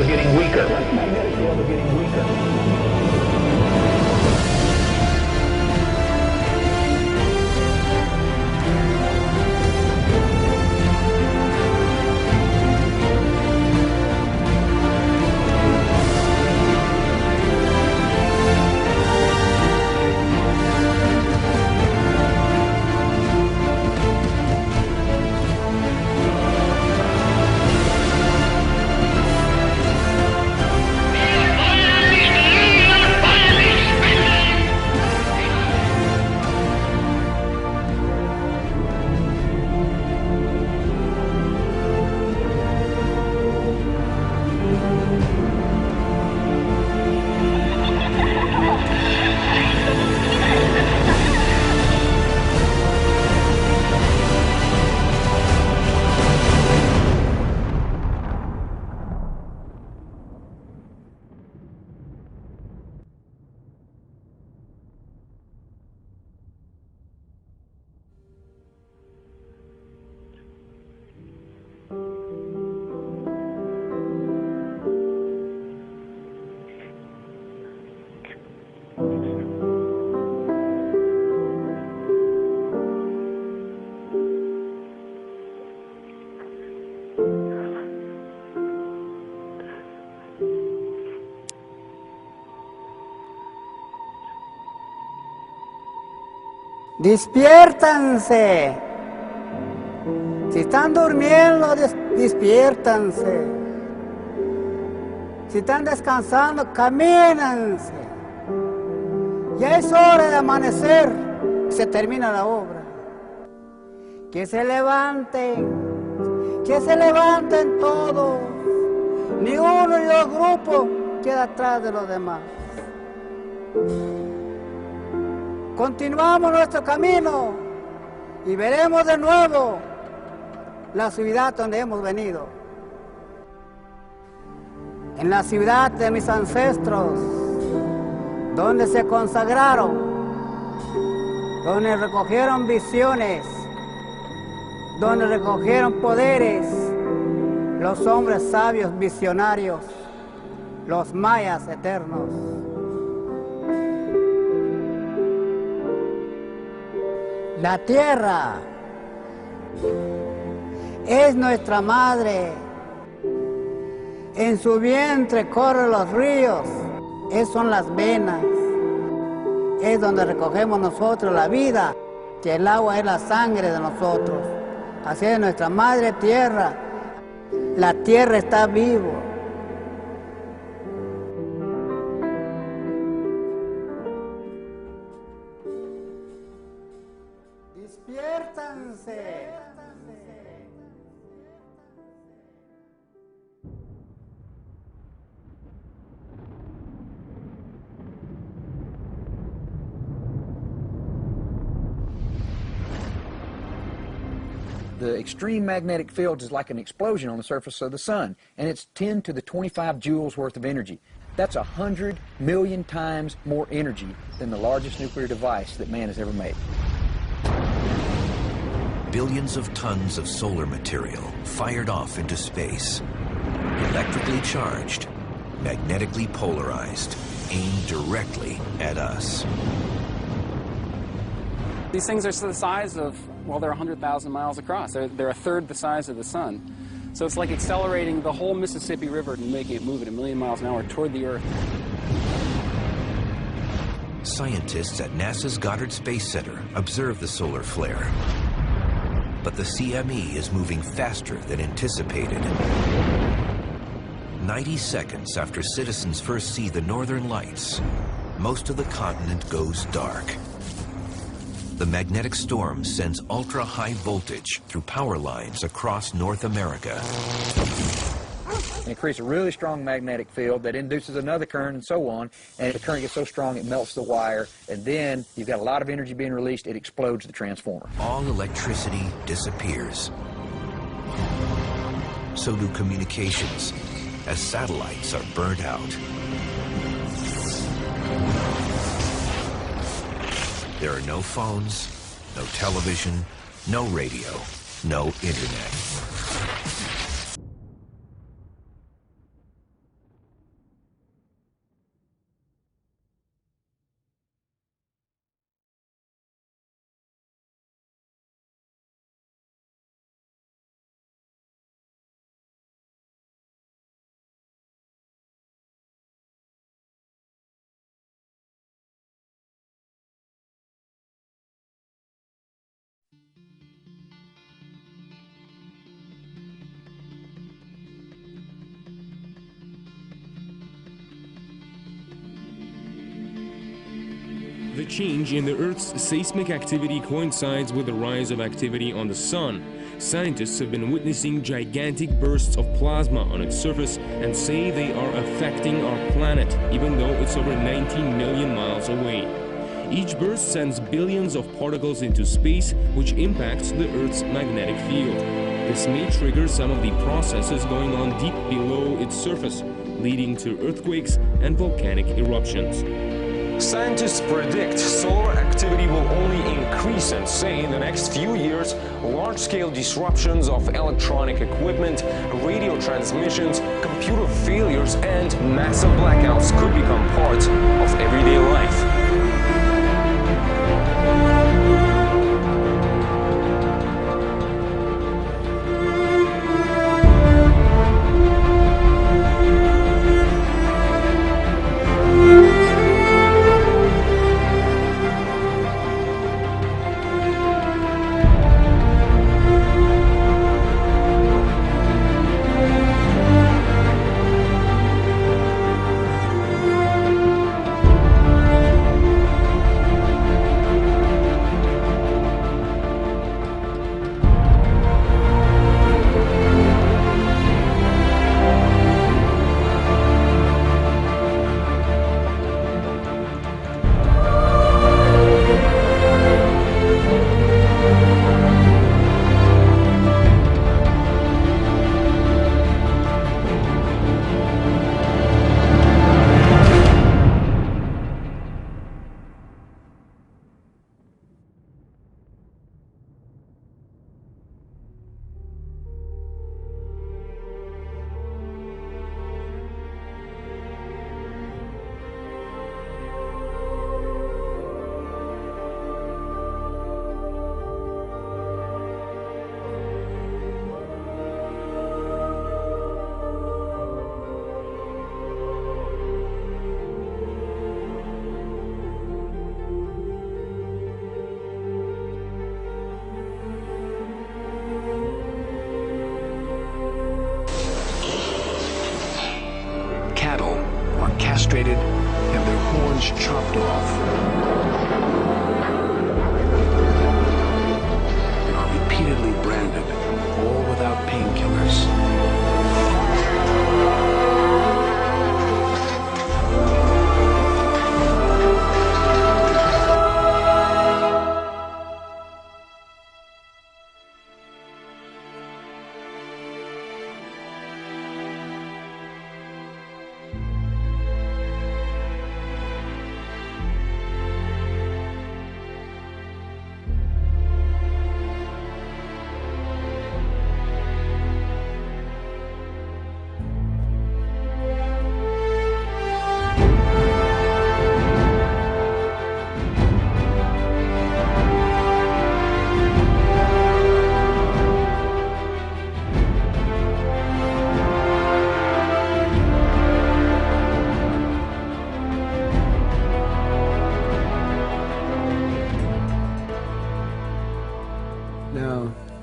was getting weaker. The magnetic field was getting weaker. Despiértanse. Si están durmiendo, despiértanse. Si están descansando, camínense. Ya es hora de amanecer. Se termina la obra. Que se levanten. Que se levanten todos. Ni uno ni dos grupos queda atrás de los demás. Continuamos nuestro camino y veremos de nuevo la ciudad donde hemos venido. En la ciudad de mis ancestros, donde se consagraron, donde recogieron visiones, donde recogieron poderes, los hombres sabios visionarios, los mayas eternos. La tierra es nuestra madre. En su vientre corren los ríos. Son las venas. Es donde recogemos nosotros la vida, que el agua es la sangre de nosotros. Así es nuestra madre tierra. La tierra está viva. Despiértanse. The extreme magnetic field is like an explosion on the surface of the sun, and it's 10 to the 25 joules worth of energy. That's 100 million times more energy than the largest nuclear device that man has ever made. Billions of tons of solar material fired off into space, electrically charged, magnetically polarized, aimed directly at us. These things are the size of, well, they're 100,000 miles across. They're a third the size of the sun. So it's like accelerating the whole Mississippi River and making it move at 1,000,000 miles an hour toward the Earth. Scientists at NASA's Goddard Space Center observe the solar flare. But the CME is moving faster than anticipated. 90 seconds after citizens first see the northern lights, most of the continent goes dark. The magnetic storm sends ultra-high voltage through power lines across North America. And it creates a really strong magnetic field that induces another current and so on, and the current gets so strong it melts the wire, and then you've got a lot of energy being released, it explodes the transformer. All electricity disappears. So do communications, as satellites are burnt out. There are no phones, no television, no radio, no internet. The change in the Earth's seismic activity coincides with the rise of activity on the Sun. Scientists have been witnessing gigantic bursts of plasma on its surface and say they are affecting our planet, even though it's over 19 million miles away. Each burst sends billions of particles into space, which impacts the Earth's magnetic field. This may trigger some of the processes going on deep below its surface, leading to earthquakes and volcanic eruptions. Scientists predict solar activity will only increase and say in the next few years, large-scale disruptions of electronic equipment, radio transmissions, computer failures, and massive blackouts could become part of everyday life. castrated and their horns chopped off, and are repeatedly branded, all without painkillers.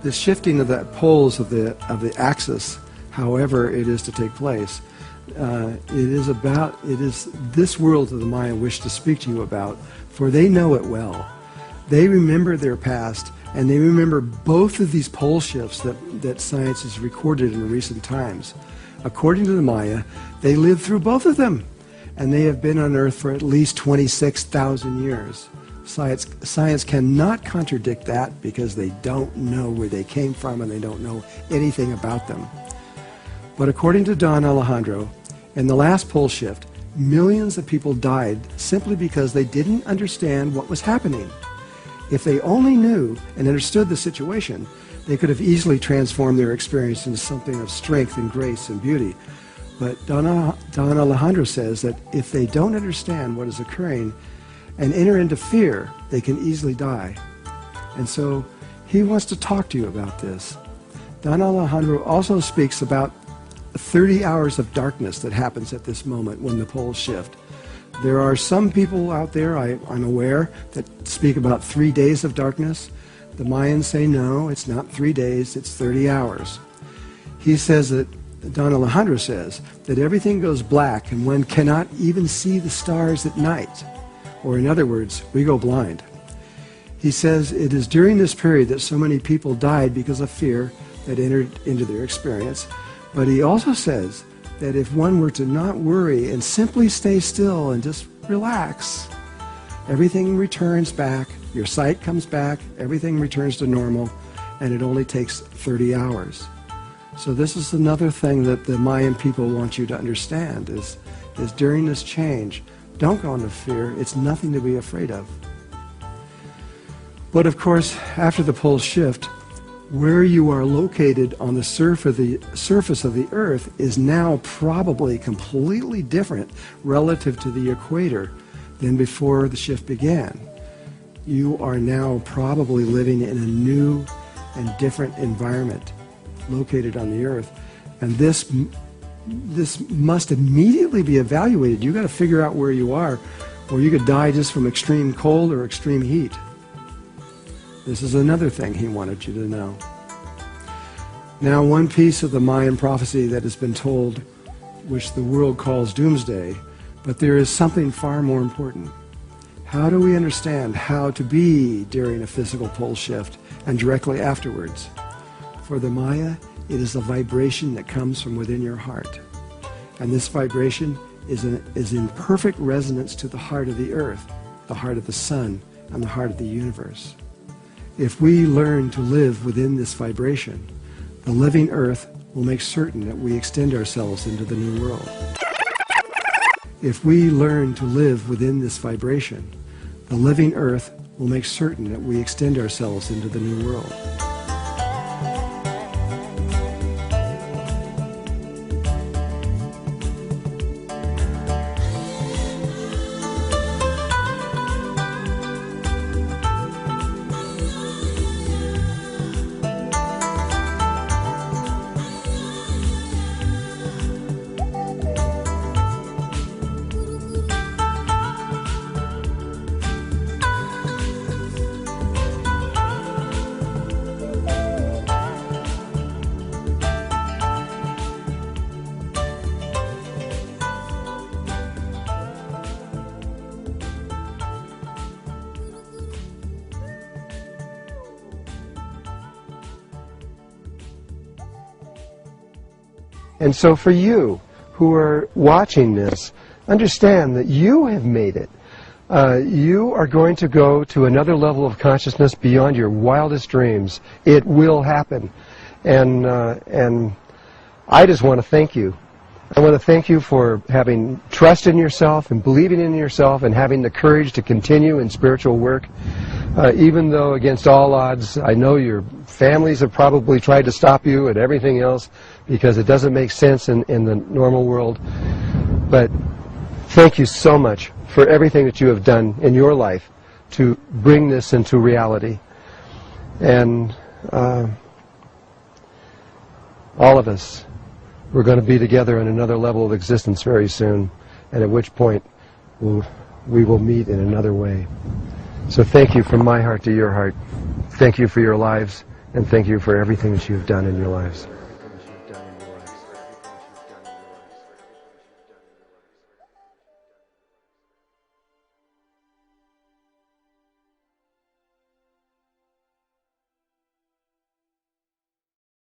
The shifting of the poles of the axis, however it is to take place, it is this world that the Maya wish to speak to you about, for they know it well. They remember their past, and they remember both of these pole shifts that science has recorded in recent times. According to the Maya, they lived through both of them, and they have been on Earth for at least 26,000 years. Science cannot contradict that because they don't know where they came from and they don't know anything about them. But according to Don Alejandro, in the last pole shift, millions of people died simply because they didn't understand what was happening. If they only knew and understood the situation, they could have easily transformed their experience into something of strength and grace and beauty. But Don Alejandro says that if they don't understand what is occurring and enter into fear, they can easily die. And so he wants to talk to you about this. Don Alejandro also speaks about 30 hours of darkness that happens at this moment when the poles shift. There are some people out there, I'm aware, that speak about 3 days of darkness, The Mayans say no, it's not 3 days, it's 30 hours. He says that, Don Alejandro says, that everything goes black and one cannot even see the stars at night. Or in other words, we go blind. He says it is during this period that so many people died because of fear that entered into their experience. But he also says that if one were to not worry and simply stay still and just relax, everything returns back, your sight comes back, everything returns to normal, and it only takes 30 hours. So this is another thing that the Mayan people want you to understand, is during this change, don't go into fear, it's nothing to be afraid of. But of course, after the poles shift, where you are located on the surface of the Earth is now probably completely different relative to the equator than before the shift began. You are now probably living in a new and different environment located on the Earth. And this must immediately be evaluated. You've got to figure out where you are, or you could die just from extreme cold or extreme heat. This is another thing he wanted you to know. Now, one piece of the Mayan prophecy that has been told, which the world calls doomsday, but there is something far more important. How do we understand how to be during a physical pole shift and directly afterwards? For the Maya, it is a vibration that comes from within your heart. And this vibration is in perfect resonance to the heart of the Earth, the heart of the sun, and the heart of the universe. If we learn to live within this vibration, the living Earth will make certain that we extend ourselves into the new world. If we learn to live within this vibration, the living Earth will make certain that we extend ourselves into the new world. And so for you who are watching this, understand that you have made it. You are going to go to another level of consciousness beyond your wildest dreams. It will happen. And I just want to thank you. I want to thank you for having trust in yourself and believing in yourself and having the courage to continue in spiritual work. Even though against all odds, I know your families have probably tried to stop you and everything else because it doesn't make sense in the normal world. But thank you so much for everything that you have done in your life to bring this into reality. And all of us, we're going to be together in another level of existence very soon, and at which point we will meet in another way. So thank you from my heart to your heart. Thank you for your lives, and thank you for everything that you've done in your lives.